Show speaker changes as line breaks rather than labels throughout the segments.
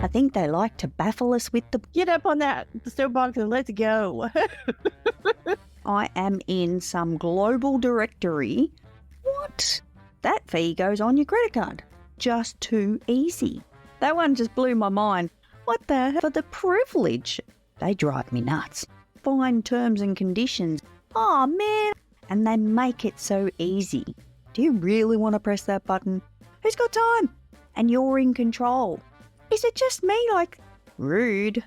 I think they like to baffle us with the
Get up on that soapbox and let's go.
I am in some global directory. What? That fee goes on your credit card. Just too easy. That one just blew my mind. What the hell? For the privilege. They drive me nuts. Fine terms and conditions. Oh man. And they make it so easy. Do you really want to press that button? Who's got time? And you're in control. Is it just me? Like, rude.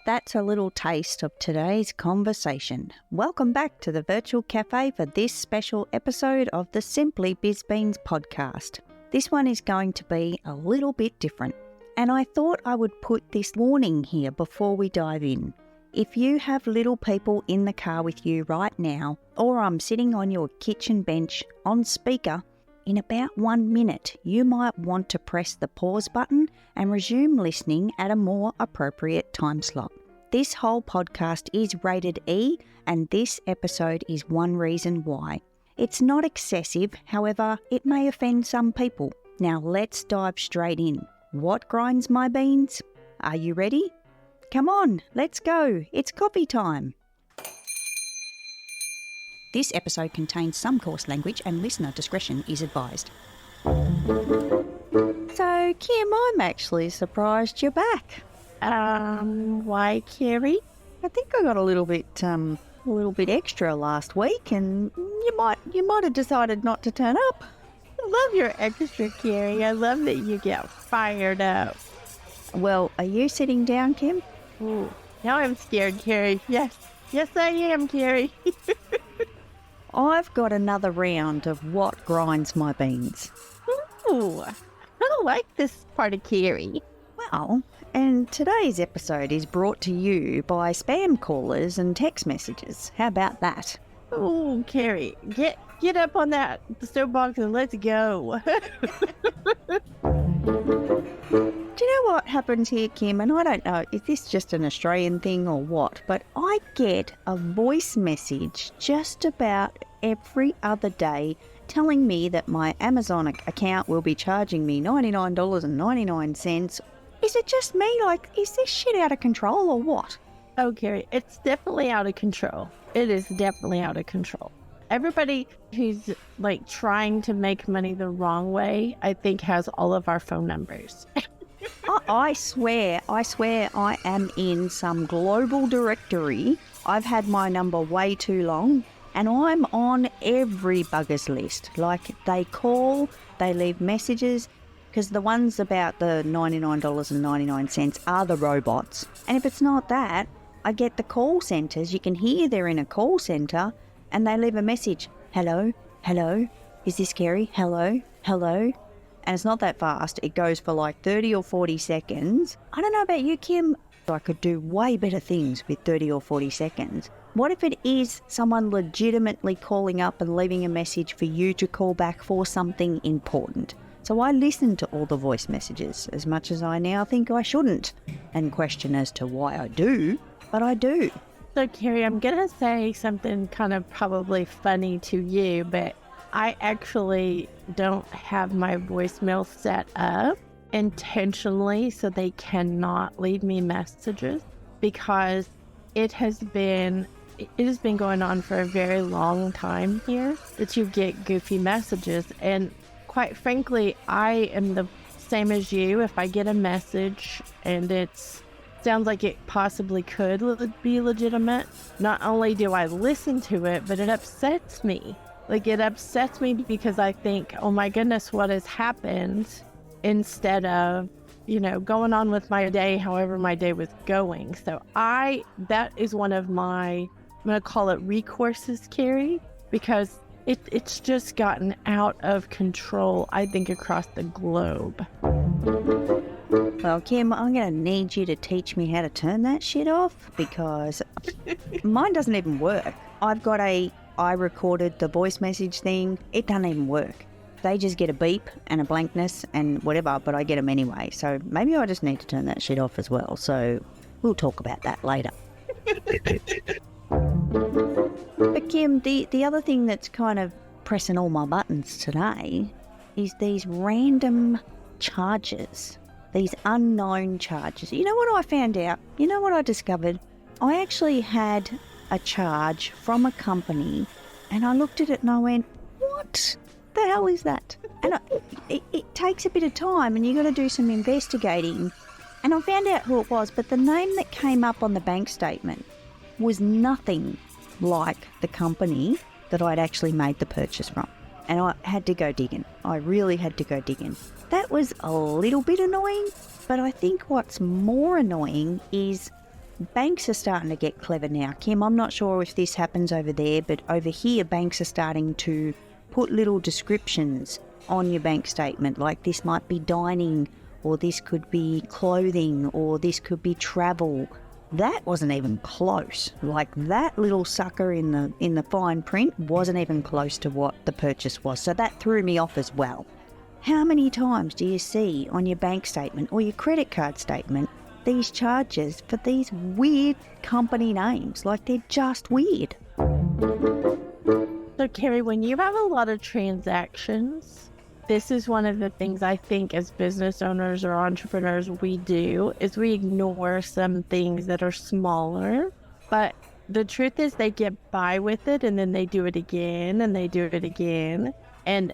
That's a little taste of today's conversation. Welcome back to the Virtual Cafe for this special episode of the Simply Bizbeans podcast. This one is going to be a little bit different, and I thought I would put this warning here before we dive in. If you have little people in the car with you right now, or I'm sitting on your kitchen bench on speaker, in about 1 minute, you might want to press the pause button and resume listening at a more appropriate time slot. This whole podcast is rated E, and this episode is one reason why. It's not excessive, however, it may offend some people. Now let's dive straight in. What grinds my beans? Are you ready? Come on, let's go. It's coffee time. This episode contains some coarse language and listener discretion is advised. So, Kim, I'm actually surprised you're back.
Why, Kerry?
I think I got a little bit extra last week, and you might have decided not to turn up.
I love your extra, Kerry. I love that you get fired up.
Well, are you sitting down, Kim?
Ooh, now I'm scared, Kerry. Yes, I am, Kerry.
I've got another round of what grinds my beans.
Ooh, I don't like this part of Kerry.
Well, and today's episode is brought to you by spam callers and text messages. How about that?
Ooh, Kerry, get up on that soapbox and let's go.
Do you know what happens here, Kim? And I don't know, is this just an Australian thing or what? But I get a voice message just about every other day telling me that my Amazon account will be charging me $99.99. Is it just me? Like, is this shit out of control or what?
Oh, Kerry, it's definitely out of control. It is definitely out of control. Everybody who's like trying to make money the wrong way, I think, has all of our phone numbers.
I swear I am in some global directory. I've had my number way too long, and I'm on every bugger's list. Like, they call, they leave messages, because the ones about the $99.99 are the robots. And if it's not that, I get the call centres. You can hear they're in a call centre, and they leave a message. Hello? Is this Kerry? Hello? And it's not that fast. It goes for like 30 or 40 seconds. I don't know about you, Kim. I could do way better things with 30 or 40 seconds. What if it is someone legitimately calling up and leaving a message for you to call back for something important? So I listen to all the voice messages, as much as I now think I shouldn't, and question as to why I do, but I do.
So, Kerry, I'm going to say something kind of probably funny to you, but I actually don't have my voicemail set up intentionally so they cannot leave me messages, because it has been going on for a very long time here that you get goofy messages. And quite frankly, I am the same as you. If I get a message and it sounds like it possibly could be legitimate, not only do I listen to it, but it upsets me. Like, it upsets me because I think, oh my goodness, what has happened? Instead of, going on with my day, however my day was going. So that is one of my, I'm going to call it recourses, Kerry, because it's just gotten out of control, I think, across the globe.
Well, Kim, I'm going to need you to teach me how to turn that shit off, because mine doesn't even work. I recorded the voice message thing. It doesn't even work. They just get a beep and a blankness and whatever, but I get them anyway. So maybe I just need to turn that shit off as well. So we'll talk about that later. But Kim, the other thing that's kind of pressing all my buttons today, is these random charges, these unknown charges. You know what I found out? You know what I discovered? I actually had a charge from a company, and I looked at it and I went, what the hell is that? And it takes a bit of time, and you got to do some investigating. And I found out who it was, but the name that came up on the bank statement was nothing like the company that I'd actually made the purchase from. And I had to go digging. I really had to go digging. That was a little bit annoying, but I think what's more annoying is banks are starting to get clever now. Kim, I'm not sure if this happens over there, but over here banks are starting to put little descriptions on your bank statement, like this might be dining, or this could be clothing, or this could be travel. That wasn't even close. Like that little sucker in the fine print wasn't even close to what the purchase was. So that threw me off as well. How many times do you see on your bank statement or your credit card statement these charges for these weird company names? Like they're just weird.
So Kerry, when you have a lot of transactions, this is one of the things I think as business owners or entrepreneurs we do, is we ignore some things that are smaller, but the truth is they get by with it, and then they do it again and they do it again. And,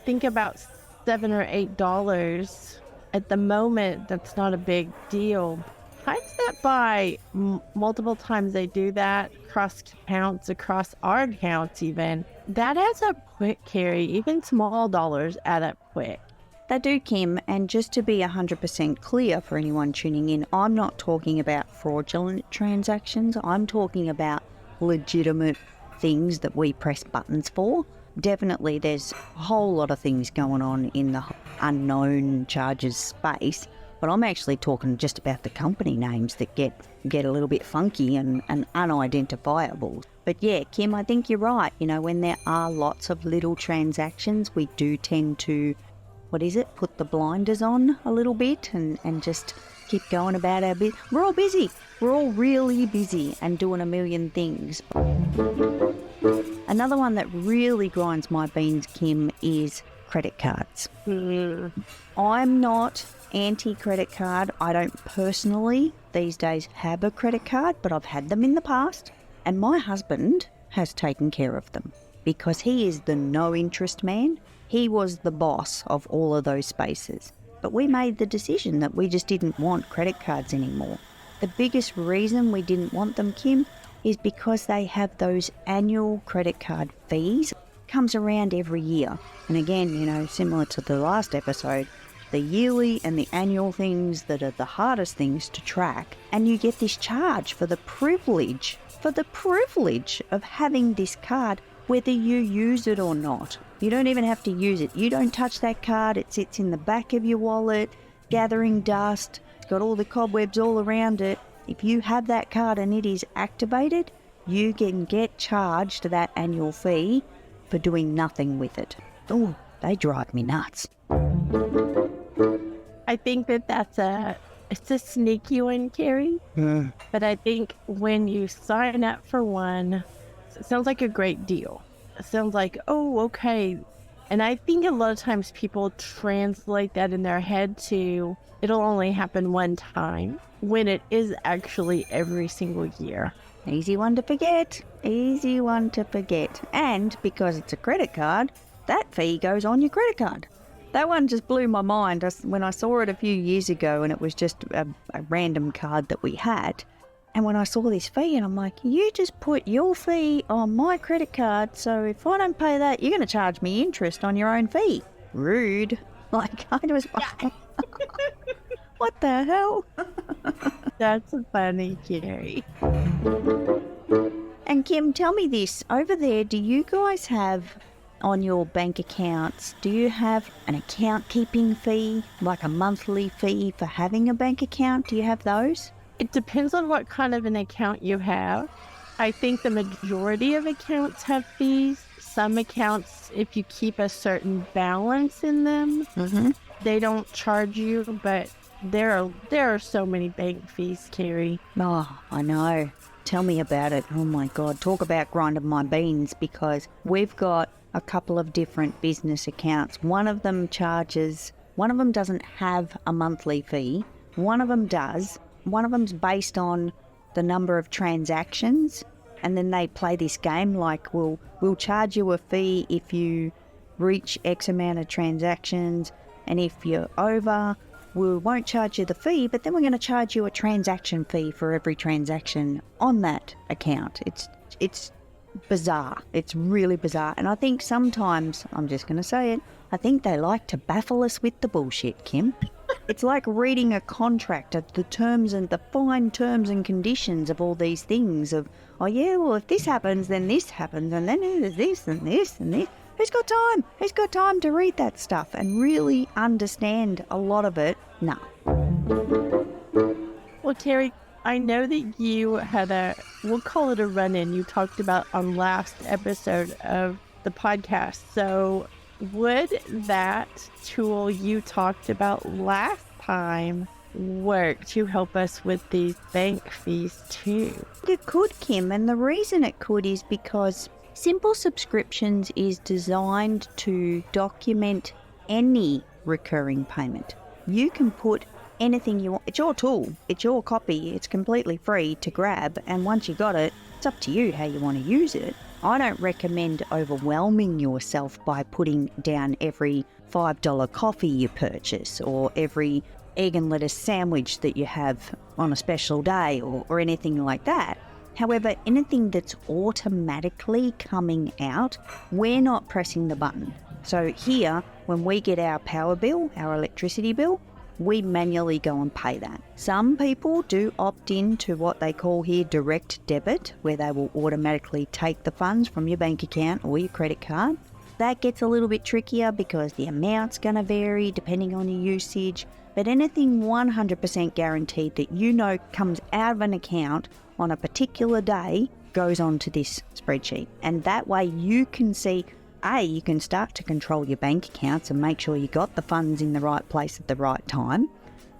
think about $7 or $8 at the moment. That's not a big deal. Times that by multiple times they do that, across accounts, across our accounts even, that adds up quick, Kerry. Even small dollars add up quick.
They do, Kim, and just to be 100% clear for anyone tuning in, I'm not talking about fraudulent transactions. I'm talking about legitimate things that we press buttons for. Definitely there's a whole lot of things going on in the unknown charges space, but I'm actually talking just about the company names that get a little bit funky and unidentifiable. But yeah, Kim, I think you're right. When there are lots of little transactions, we do tend to, put the blinders on a little bit and just keep going about our business. We're all busy. We're all really busy and doing a million things. Another one that really grinds my beans, Kim, is credit cards. I'm not anti-credit card. I don't personally these days have a credit card, but I've had them in the past, and my husband has taken care of them because he is the no interest man. He was the boss of all of those spaces, but we made the decision that we just didn't want credit cards anymore. The biggest reason we didn't want them, Kim, is because they have those annual credit card fees. Comes around every year, and again, similar to the last episode, the yearly and the annual things that are the hardest things to track, and you get this charge for the privilege of having this card, whether you use it or not. You don't even have to use it. You don't touch that card. It sits in the back of your wallet, gathering dust. It's got all the cobwebs all around it. If you have that card and it is activated, you can get charged that annual fee for doing nothing with it. Oh, they drive me nuts.
I think it's a sneaky one, Kerry. But I think when you sign up for one, it sounds like a great deal. It sounds like, oh, okay. And I think a lot of times people translate that in their head to, it'll only happen one time, when it is actually every single year.
Easy one to forget. Easy one to forget. And because it's a credit card, that fee goes on your credit card. That one just blew my mind when I saw it a few years ago, and it was just a random card that we had. And when I saw this fee, and I'm like, you just put your fee on my credit card, so if I don't pay that, you're going to charge me interest on your own fee. Rude. Like, I was like, what the hell?
That's funny, Kerry.
And Kim, tell me this. Over there, do you guys have on your bank accounts, do you have an account keeping fee, like a monthly fee for having a bank account? Do you have those?
It depends on what kind of an account you have. I think the majority of accounts have fees. Some accounts, if you keep a certain balance in them, they don't charge you, but there are so many bank fees, Kerry.
Oh, I know. Tell me about it. Oh my God, talk about grinding my beans, because we've got a couple of different business accounts. One of them doesn't have a monthly fee. One of them does. One of them's based on the number of transactions, and then they play this game like, we'll charge you a fee if you reach X amount of transactions, and if you're over, we won't charge you the fee, but then we're going to charge you a transaction fee for every transaction on that account. It's bizarre. It's really bizarre. And I think sometimes, I'm just going to say it, I think they like to baffle us with the bullshit, Kim. It's like reading a contract of the terms and the fine terms and conditions of all these things of, oh yeah, well, if this happens, then this happens, and then there's this and this and this. Who's got time? Who's got time to read that stuff and really understand a lot of it? No.
Well, Kerry, I know that you had we'll call it a run-in, you talked about on last episode of the podcast. So would that tool you talked about last time work to help us with these bank fees too?
It could, Kim, and the reason it could is because Simple Subscriptions is designed to document any recurring payment. You can put anything you want. It's your tool. It's your copy. It's completely free to grab. And once you got it, it's up to you how you want to use it. I don't recommend overwhelming yourself by putting down every $5 coffee you purchase or every egg and lettuce sandwich that you have on a special day or anything like that. However, anything that's automatically coming out, we're not pressing the button. So here, when we get our power bill, our electricity bill, we manually go and pay that. Some people do opt in to what they call here direct debit, where they will automatically take the funds from your bank account or your credit card. That gets a little bit trickier because the amount's going to vary depending on your usage, but anything 100% guaranteed that you know comes out of an account on a particular day goes onto this spreadsheet. And that way you can see, A, you can start to control your bank accounts and make sure you got the funds in the right place at the right time.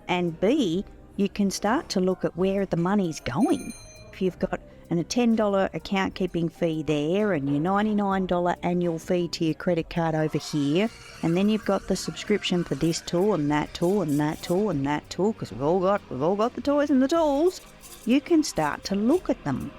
And B, you can start to look at where the money's going. If you've got a $10 account keeping fee there and your $99 annual fee to your credit card over here, and then you've got the subscription for this tool and that tool and that tool and that tool, because we've all got the toys and the tools, you can start to look at them.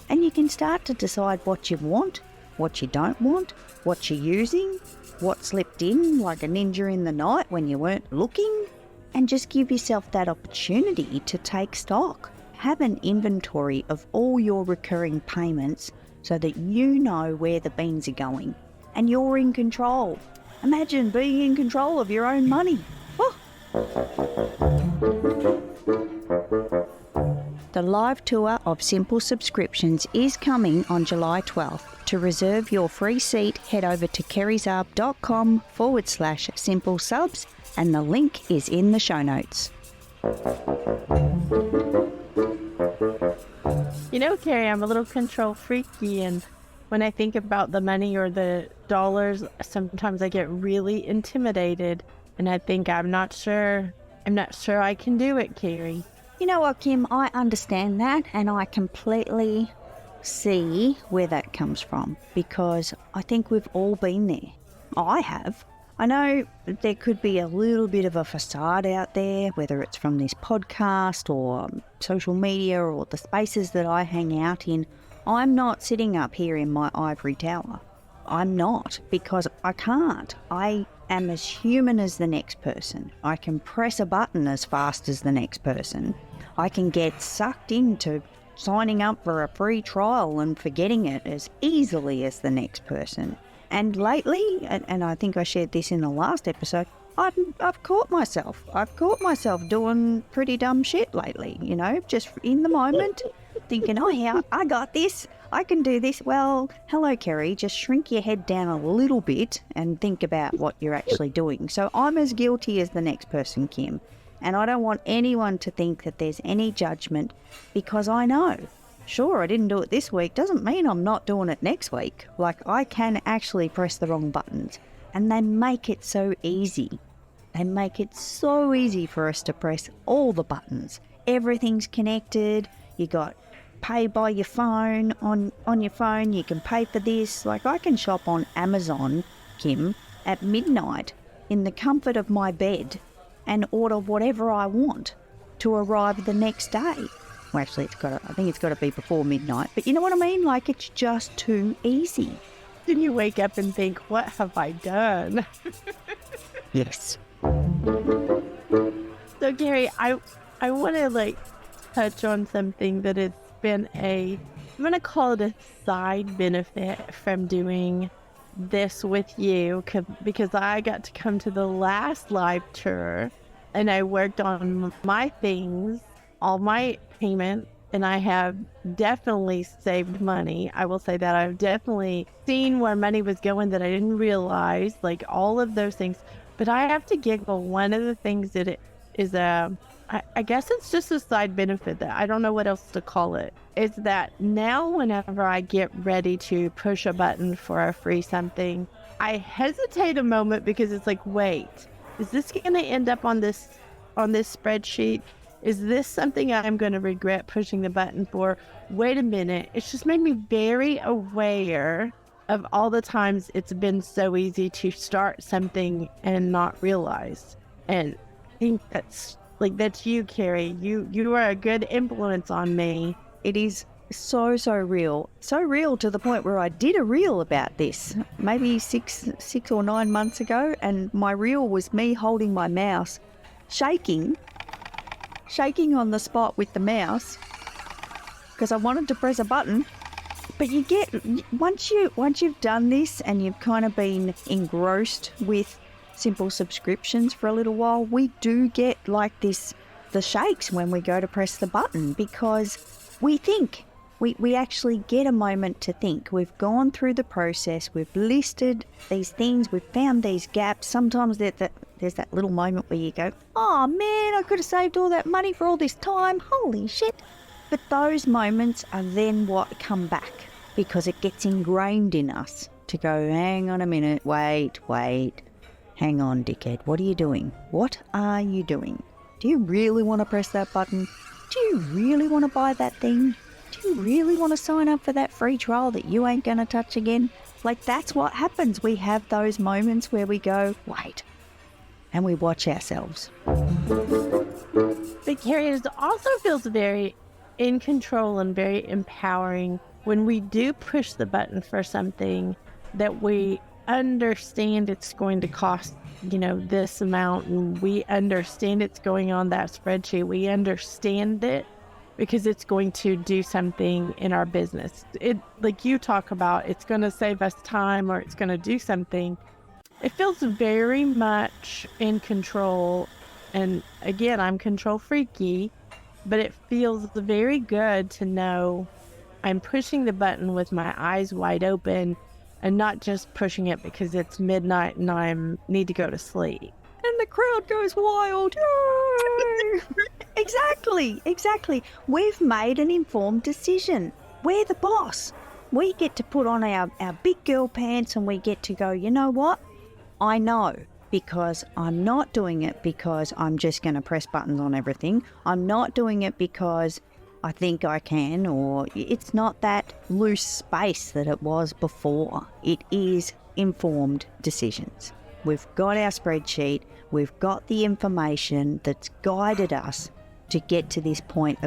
And you can start to decide what you want, what you don't want, what you're using, what slipped in like a ninja in the night when you weren't looking, and just give yourself that opportunity to take stock. Have an inventory of all your recurring payments so that you know where the beans are going and you're in control. Imagine being in control of your own money. Oh. The live tour of Simple Subscriptions is coming on July 12th. To reserve your free seat, head over to kerryzarb.com/simple subs, and the link is in the show notes.
You know, Kerry, I'm a little control freaky, and when I think about the money or the dollars, sometimes I get really intimidated, and I think I'm not sure I can do it, Kerry.
You know what, Kim, I understand that, and I completely see where that comes from, because I think we've all been there. I have. I know there could be a little bit of a facade out there, whether it's from this podcast or social media or the spaces that I hang out in. I'm not sitting up here in my ivory tower. I'm not, because I can't. I am as human as the next person. I can press a button as fast as the next person. I can get sucked into signing up for a free trial and forgetting it as easily as the next person. And lately, and I think I shared this in the last episode, I've caught myself. I've caught myself doing pretty dumb shit lately, you know, just in the moment, thinking, oh yeah, I got this. I can do this. Well, hello, Kerry. Just shrink your head down a little bit and think about what you're actually doing. So I'm as guilty as the next person, Kim. And I don't want anyone to think that there's any judgment, because I know. Sure, I didn't do it this week doesn't mean I'm not doing it next week. Like, I can actually press the wrong buttons, and they make it so easy. They make it so easy for us to press all the buttons. Everything's connected. You got pay by your phone, on your phone, you can pay for this. Like, I can shop on Amazon, Kim, at midnight in the comfort of my bed and order whatever I want to arrive the next day. Well, actually, I think it's got to be before midnight, but you know what I mean? Like, it's just too easy.
Then you wake up and think, what have I done?
Yes.
So, Kerry, I want to touch on something that has been I'm going to call it a side benefit from doing this with you, because I got to come to the last live tour and I worked on my things, all my payment, and I have definitely saved money. I will say that I've definitely seen where money was going that I didn't realize, like all of those things. But I have to giggle. One of the things that it is I guess it's just a side benefit that I don't know what else to call it, is that now whenever I get ready to push a button for a free something, I hesitate a moment because it's like, wait, is this going to end up on this spreadsheet? Is this something I'm going to regret pushing the button for? Wait a minute. It's just made me very aware of all the times it's been so easy to start something and not realize. And I think that's you, Kerry. You are a good influence on me.
It is so real. So real to the point where I did a reel about this maybe six or 9 months ago, and my reel was me holding my mouse, shaking on the spot with the mouse because I wanted to press a button. But you get, once you've done this and you've kind of been engrossed with simple subscriptions for a little while, we do get like this, the shakes when we go to press the button, because we think, we actually get a moment to think. We've gone through the process, we've listed these things, we've found these gaps. Sometimes there's that little moment where you go, oh man, I could have saved all that money for all this time, holy shit. But those moments are then what come back, because it gets ingrained in us to go, hang on a minute, wait, hang on, dickhead, what are you doing? What are you doing? Do you really want to press that button? Do you really want to buy that thing? Do you really want to sign up for that free trial that you ain't going to touch again? Like, that's what happens. We have those moments where we go, wait, and we watch ourselves.
But Kerry, it also feels very in control and very empowering when we do push the button for something that we understand it's going to cost, this amount, and we understand it's going on that spreadsheet. We understand it because it's going to do something in our business. It, like you talk about, it's going to save us time or it's going to do something. It feels very much in control. And again, I'm control freaky, but it feels very good to know I'm pushing the button with my eyes wide open and not just pushing it because it's midnight and I need to go to sleep.
And the crowd goes wild. Exactly. We've made an informed decision. We're the boss. We get to put on our big girl pants and we get to go, you know what? I know, because I'm not doing it because I'm just going to press buttons on everything. I'm not doing it because I think I can, or it's not that loose space that it was before. It is informed decisions. We've got our spreadsheet, we've got the information that's guided us to get to this point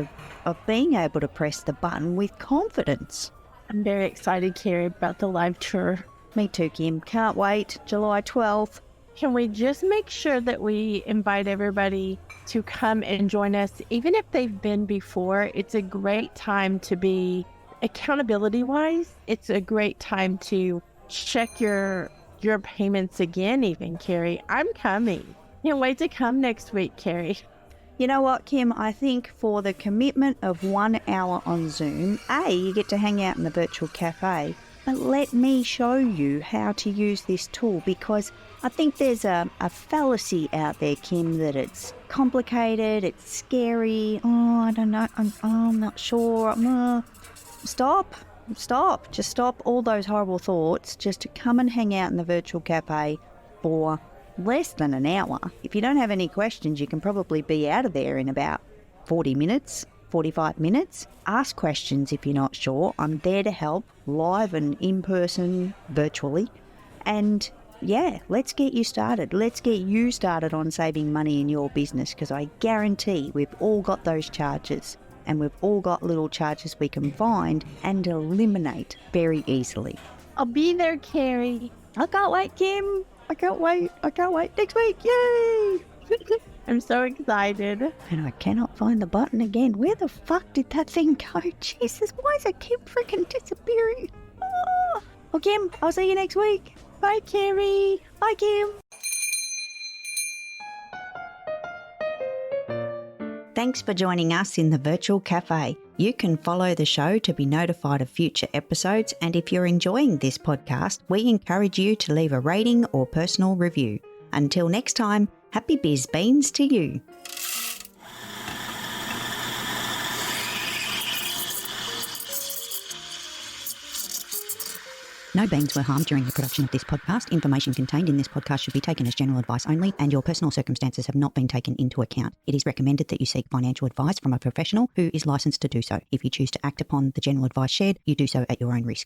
of being able to press the button with confidence.
I'm very excited, Kerry, about the live tour.
Me too, Kim. Can't wait. July 12th.
Can we just make sure that we invite everybody to come and join us, even if they've been before? It's a great time to be accountability-wise. It's a great time to check your payments again, even, Kerry. I'm coming. Can't wait to come next week, Kerry.
You know what, Kim? I think for the commitment of 1 hour on Zoom, you get to hang out in the virtual cafe, but let me show you how to use this tool, because I think there's a fallacy out there, Kim, that it's complicated, it's scary. Oh, I don't know. I'm not sure. Stop. Just stop all those horrible thoughts. Just to come and hang out in the virtual cafe for less than an hour. If you don't have any questions, you can probably be out of there in about 40 minutes, 45 minutes. Ask questions if you're not sure. I'm there to help, live and in person, virtually. And yeah, let's get you started. Let's get you started on saving money in your business, because I guarantee we've all got those charges, and we've all got little charges we can find and eliminate very easily.
I'll be there, Kerry.
I can't wait, Kim. I can't wait. Next week. Yay!
I'm so excited.
And I cannot find the button again. Where the fuck did that thing go? Jesus, why does it keep freaking disappearing? Oh. Well, Kim, I'll see you next week.
Bye, Kerry.
Bye, Kim. Thanks for joining us in the Virtual Cafe. You can follow the show to be notified of future episodes, and if you're enjoying this podcast, we encourage you to leave a rating or personal review. Until next time, happy biz beans to you. No beings were harmed during the production of this podcast. Information contained in this podcast should be taken as general advice only, and your personal circumstances have not been taken into account. It is recommended that you seek financial advice from a professional who is licensed to do so. If you choose to act upon the general advice shared, you do so at your own risk.